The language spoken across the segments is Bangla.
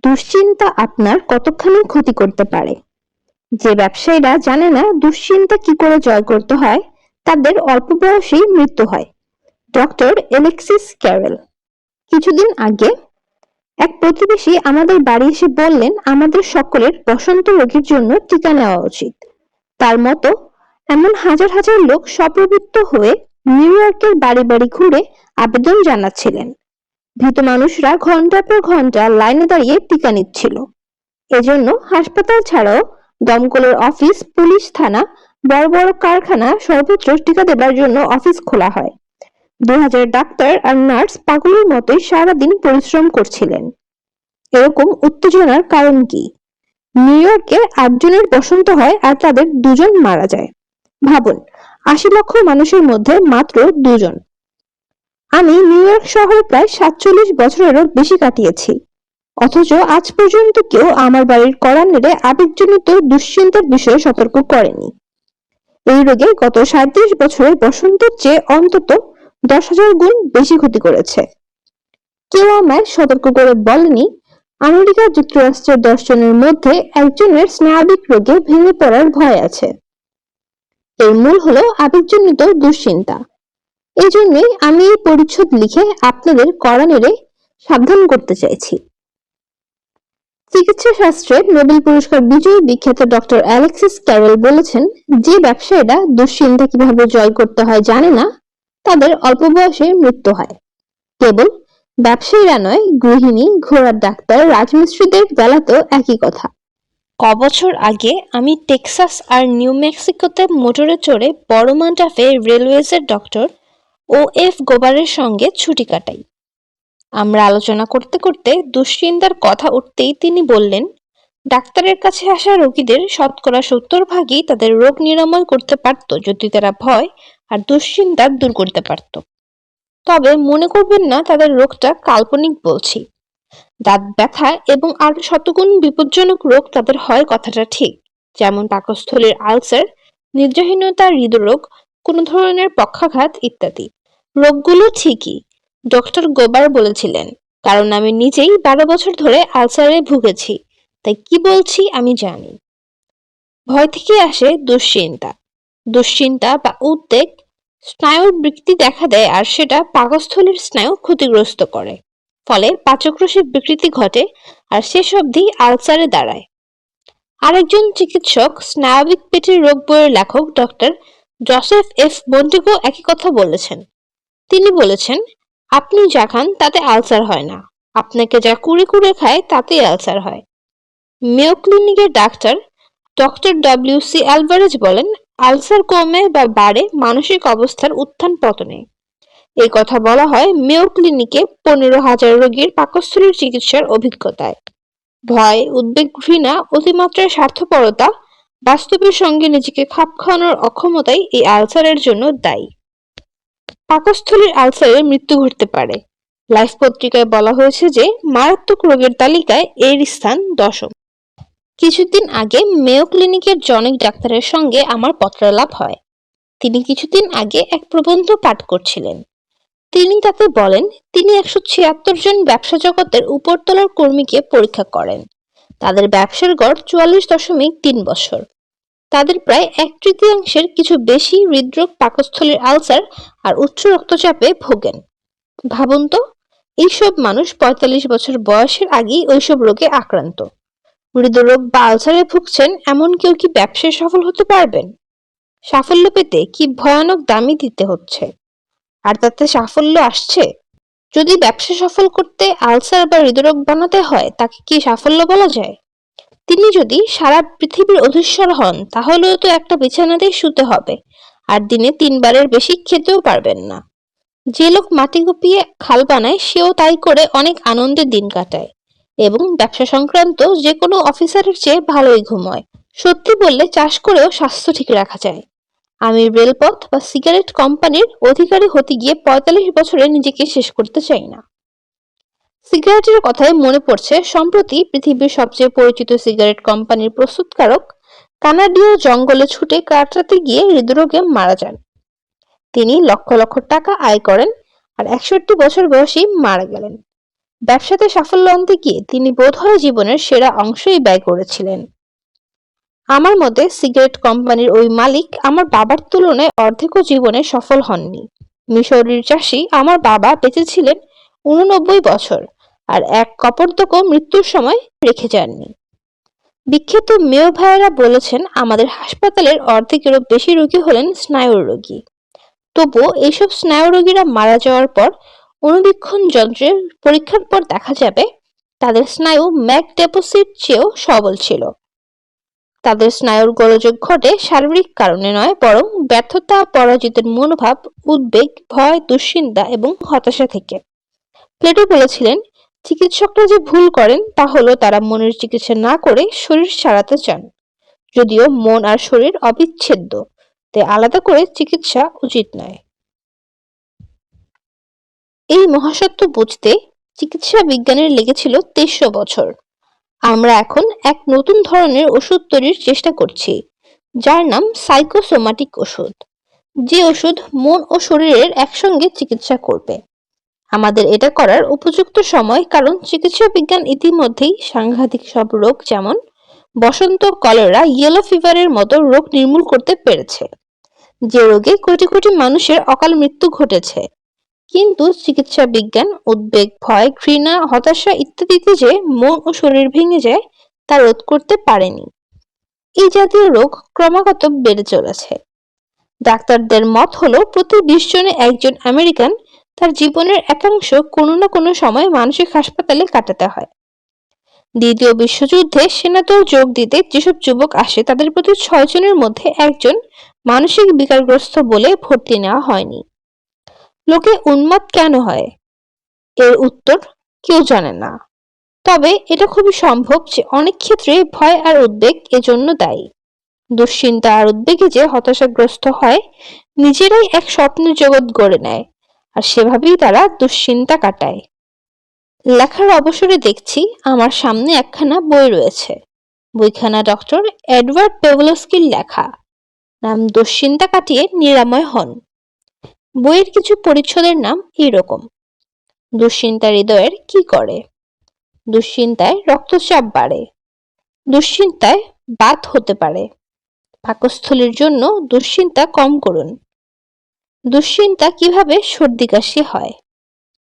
দুশ্চিন্তা আপনার কতখানি ক্ষতি করতে পারে। যে ব্যবসায়ীরা জানে না দুশ্চিন্তা কি করে জয় করতে হয়, তাদের অল্প বয়সেই মৃত্যু হয়। Doctor Alexis Carroll. কিছুদিন আগে এক প্রতিবেশী আমাদের বাড়ি এসে বললেন, আমাদের সকলের বসন্ত রোগের জন্য টিকা নেওয়া উচিত। তার মতো এমন হাজার হাজার লোক স্বপ্রবৃত্ত হয়ে নিউ ইয়র্কের বাড়ি বাড়ি ঘুরে আবেদন জানাচ্ছিলেন। ভীত মানুষরা ঘন্টার পর ঘন্টা লাইনে দাঁড়িয়ে টিকা নিচ্ছিল। এজন্য হাসপাতাল ছাড়াও দমকলের অফিস, পুলিশ থানা, বড় বড় কারখানা সর্বত্র টিকা দেবার জন্য অফিস খোলা হয়। 2000 ডাক্তার আর নার্স পাগলের মতোই সারাদিন পরিশ্রম করছিলেন। এরকম উত্তেজনার কারণ কি? নিউ ইয়র্কে 8 জনের বসন্ত হয় আর তাদের 2 জন মারা যায়। ভাবুন, 80 লক্ষ মানুষের মধ্যে মাত্র 2 জন। আমি নিউ ইয়র্ক শহরে প্রায় 47 বছরেরও বেশি কাটিয়েছি, অথচ আজ পর্যন্ত কেউ আমার বাড়ির কড়া নেড়ে আবেগজনিত দুশ্চিন্তার বিষয়ে সতর্ক করেনি। এই রোগে গত 37 বছরে বসন্তের চেয়ে অন্তত 10,000 গুণ বেশি ক্ষতি করেছে। কেউ আমায় সতর্ক করে বলেনি আমেরিকা যুক্তরাষ্ট্রের 10 জনের মধ্যে একজনের স্নায়বিক রোগে ভেঙে পড়ার ভয় আছে। এর মূল হলো আবেগজনিত দুশ্চিন্তা। এই জন্যই আমি এই পরিচ্ছদ লিখে আপনাদের কড়া নেড়ে সাবধান করতে চাইছি। চিকিৎসা শাস্ত্রের নোবেল পুরস্কার বিজয়ী বিখ্যাত ডক্টর অ্যালেক্সিস ক্যারেল বলেছেন, যে ব্যবসায়ীরা দুশ্চিন্তা কিভাবে জয় করতে হয় জানে না, তাদের অল্প বয়সে মৃত্যু হয়। কেবল ব্যবসায়ীরা নয়, গৃহিণী, ঘোড়ার ডাক্তার, রাজমিস্ত্রিদের বেলাতেও একই কথা। কবছর আগে আমি টেক্সাস আর নিউ মেক্সিকোতে মোটরে চড়ে বড় মান্টাফে রেলওয়েজের ডক্টর OF গোবারের সঙ্গে ছুটি কাটাই। আমরা আলোচনা করতে করতে দুশ্চিন্তার কথা উঠতেই তিনি বললেন, ডাক্তারের কাছে আসা রোগীদের শতকরা 70% তাদের রোগ নিরাময় করতে পারত যদি তারা ভয় আর দুশ্চিন্তা দূর করতে পারত। তবে মনে করবেন না তাদের রোগটা কাল্পনিক বলছি। দাঁত ব্যথা এবং আরো শতগুণ বিপজ্জনক রোগ তাদের হয় কথাটা ঠিক, যেমন পাকস্থলীর আলসার, নিদ্রাহীনতা, হৃদরোগ, কোনো ধরনের পক্ষাঘাত ইত্যাদি। রোগগুলো ঠিকই, ডক্টর গোবার বলেছিলেন, কারণ আমি নিজেই 12 বছর ধরে আলসারে ভুগেছি, তাই কি বলছি আমি জানি। ভয় থেকে আসে দুশ্চিন্তা। দুশ্চিন্তা বা উদ্বেগ স্নায়ুর বিকৃতি দেখা দেয় আর সেটা পাকস্থলীর স্নায়ু ক্ষতিগ্রস্ত করে, ফলে পাচকরসের বিকৃতি ঘটে আর শেষ অবধি আলসারে দাঁড়ায়। আরেকজন চিকিৎসক, স্নায়বিক পেটের রোগ বইয়ের লেখক ডক্টর জোসেফ এফ মন্টেগো একই কথা বলেছেন। তিনি বলেছেন, আপনি যা খান তাতে আলসার হয় না, আপনাকে যা কুড়ে কুড়ে খায় তাতেই আলসার হয়। মেয়ো ক্লিনিকের ডক্টর WC অ্যালভারেজ বলেন, আলসার কমে বা বাড়ে মানসিক অবস্থার উত্থান পতনে। এই কথা বলা হয় মেয়ো ক্লিনিকে 15,000 রোগীর পাকস্থলীর চিকিৎসার অভিজ্ঞতায়। ভয়, উদ্বেগ, ঘৃণা, অতিমাত্রায় স্বার্থপরতা, বাস্তবের সঙ্গে নিজেকে খাপ খাওয়ানোর অক্ষমতাই এই আলসারের জন্য দায়ী। পাকস্থলীর আলসারে মৃত্যু ঘটতে পারে। লাইফ পত্রিকায় বলা হয়েছে যে মারাত্মক রোগের তালিকায় এর স্থান 10ম। কিছুদিন আগে মেয়ো ক্লিনিকের জনৈক ডাক্তারের সঙ্গে আমার পত্রালাপ হয়। তিনি কিছুদিন আগে এক প্রবন্ধ পাঠ করছিলেন। তিনি তাতে বলেন, তিনি 176 জন ব্যবসা জগতের উপরতলার কর্মীকে পরীক্ষা করেন। তাদের ব্যবসার গড় 44.3 বছর। তাদের প্রায় 1/3 কিছু বেশি হৃদরোগ, পাকস্থলীর আলসার আর উচ্চ রক্তচাপে ভোগেন। ভাবুন তো, এইসব মানুষ 45 বছর বয়সের আগেই ওইসব রোগে আক্রান্ত। হৃদরোগ বা আলসারে ভুগছেন এমন কেউ কি ব্যবসায় সফল হতে পারবেন? সাফল্য পেতে কি ভয়ানক দামই দিতে হচ্ছে, আর তাতে সাফল্য আসছে? যদি ব্যবসা সফল করতে আলসার বা হৃদরোগ বানাতে হয়, তাকে কি সাফল্য বলা যায়? তিনি যদি সারা পৃথিবীর অধীশ্বর হন, তাহলেও তো একটা বিছানাতেই শুতে হবে, আর দিনে 3 বারের বেশি খেতেও পারবেন না। যে লোক মাটি কুপিয়ে খাল বানায়, সেও তাই করে অনেক আনন্দে দিন কাটায় এবং ব্যবসা সংক্রান্ত যে কোনো অফিসারের চেয়ে ভালোই ঘুমায়। সত্যি বললে, চাষ করেও স্বাস্থ্য ঠিক রাখা যায়। আমি রেলপথ বা সিগারেট কোম্পানির অধিকারী হতে গিয়ে 45 বছরে নিজেকে শেষ করতে চাই না। সিগারেটের কথায় মনে পড়ছে, সম্প্রতি পৃথিবীর সবচেয়ে পরিচিত সিগারেট কোম্পানির প্রস্তুতকারক কানাডীয় জঙ্গলে ছুটে কাটাতে গিয়ে হৃদরোগে মারা যান। তিনি লক্ষ লক্ষ টাকা আয় করেন আর 61 বছর বয়সেই মারা গেলেন। ব্যবসাতে সাফল্য আনতে গিয়ে তিনি বোধহয় জীবনের সেরা অংশই ব্যয় করেছিলেন। আমার মতে সিগারেট কোম্পানির ওই মালিক আমার বাবার তুলনায় অর্ধেকও জীবনে সফল হননি। মিশরের চাষি আমার বাবা বেঁচে ছিলেন 89 বছর, আর এক কপর্দকও মৃত্যুর সময় রেখে যাননি। বিখ্যাত মেয় ভাইয়েরা বলেছেন আমাদের হাসপাতালের অর্ধেকেরও বেশি রোগী হলেন স্নায়ুর রোগী। তবুও এইসব স্নায়ু রোগীরা মারা যাওয়ার পর অণুবীক্ষণ যন্ত্রের পরীক্ষার পর দেখা যাবে তাদের স্নায়ু ম্যাক ডেপোসিট চেয়েও সবল ছিল। তাদের স্নায়ুর গোলযোগ ঘটে শারীরিক কারণে নয়, বরং ব্যর্থতা, পরাজিতের মনোভাব, উদ্বেগ, ভয়, দুশ্চিন্তা এবং হতাশা থেকে। প্লেটো বলেছিলেন চিকিৎসকরা যে ভুল করেন তা হলো তারা মনের চিকিৎসা না করে শরীর সারাতে চান, যদিও মন আর শরীর অবিচ্ছেদ্য, তাই আলাদা করে চিকিৎসা উচিত নয়। এই মহাসত্য বুঝতে চিকিৎসা বিজ্ঞানের লেগেছিল 2300 বছর। আমরা এখন এক নতুন ধরনের ওষুধ তৈরির চেষ্টা করছি, যার নাম সাইকোসোমাটিক ওষুধ, যে ওষুধ মন ও শরীরের একসঙ্গে চিকিৎসা করবে। আমাদের এটা করার উপযুক্ত সময়, কারণ চিকিৎসা বিজ্ঞান ইতিমধ্যেই সাংঘাতিক সব রোগ যেমন বসন্ত, কলেরা, ইয়েলো ফিভারের মতো রোগ নির্মূল করতে পেরেছে, যে রোগে কোটি কোটি মানুষের অকাল মৃত্যু ঘটেছে। কিন্তু চিকিৎসা বিজ্ঞান উদ্বেগ, ভয়, ঘৃণা, হতাশা ইত্যাদিতে যে মন ও শরীর ভেঙে যায় তা রোধ করতে পারেনি। এই জাতীয় রোগ ক্রমাগত বেড়ে চলেছে। ডাক্তারদের মত হলো প্রতি 20 জনে একজন আমেরিকান তার জীবনের একাংশ কোনো না কোনো সময় মানসিক হাসপাতালে কাটাতে হয়। দ্বিতীয় বিশ্বযুদ্ধে সেনাতেও যোগ দিতে যেসব যুবক আসে তাদের প্রতি 6 জনের মধ্যে একজন মানসিক বিকারগ্রস্ত বলে ভর্তি নেওয়া হয়নি। লোকে উন্মাদ কেন হয় এর উত্তর কেউ জানে না, তবে এটা খুবই সম্ভব যে অনেক ক্ষেত্রে ভয় আর উদ্বেগ এজন্য দায়ী। দুশ্চিন্তা আর উদ্বেগে যে হতাশাগ্রস্ত হয়, নিজেরাই এক স্বপ্নের জগৎ গড়ে নেয়, আর সেভাবেই তারা দুশ্চিন্তা কাটায়। লেখার অবসরে দেখছি আমার সামনে একখানা বই রয়েছে। বইখানা ডক্টর এডওয়ার্ড পেভলস্কির লেখা, নাম দুশ্চিন্তা কাটিয়ে নিরাময় হন। বইয়ের কিছু পরিচ্ছদের নাম এইরকম: দুশ্চিন্তা হৃদয়ের কি করে, দুশ্চিন্তায় রক্তচাপ বাড়ে, দুশ্চিন্তায় বাত হতে পারে, পাকস্থলীর জন্য দুশ্চিন্তা কম করুন, দুশ্চিন্তা কিভাবে সর্দি কাশি হয়,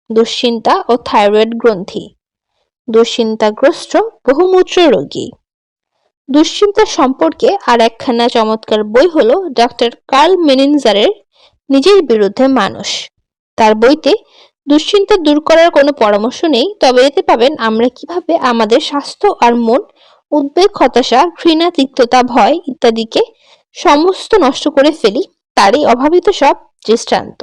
দুশ্চিন্তা ও থাইরয়েড গ্রন্থি, দুশ্চিন্তাগ্রস্ত বহুমূত্র রোগী। দুশ্চিন্তা সম্পর্কে আর একখানা চমৎকার বই হলো ডক্টর কার্ল মেনিনজারের নিজের বিরুদ্ধে মানুষ। তার বইতে দুশ্চিন্তা দূর করার কোনো পরামর্শ নেই, তবে এতে পাবেন আমরা কিভাবে আমাদের স্বাস্থ্য আর মন, উদ্বেগ, হতাশা, ঘৃণা, তিক্ততা, ভয় ইত্যাদিকে সমস্ত নষ্ট করে ফেলি, তারই অভাবিত সব দৃষ্টান্ত।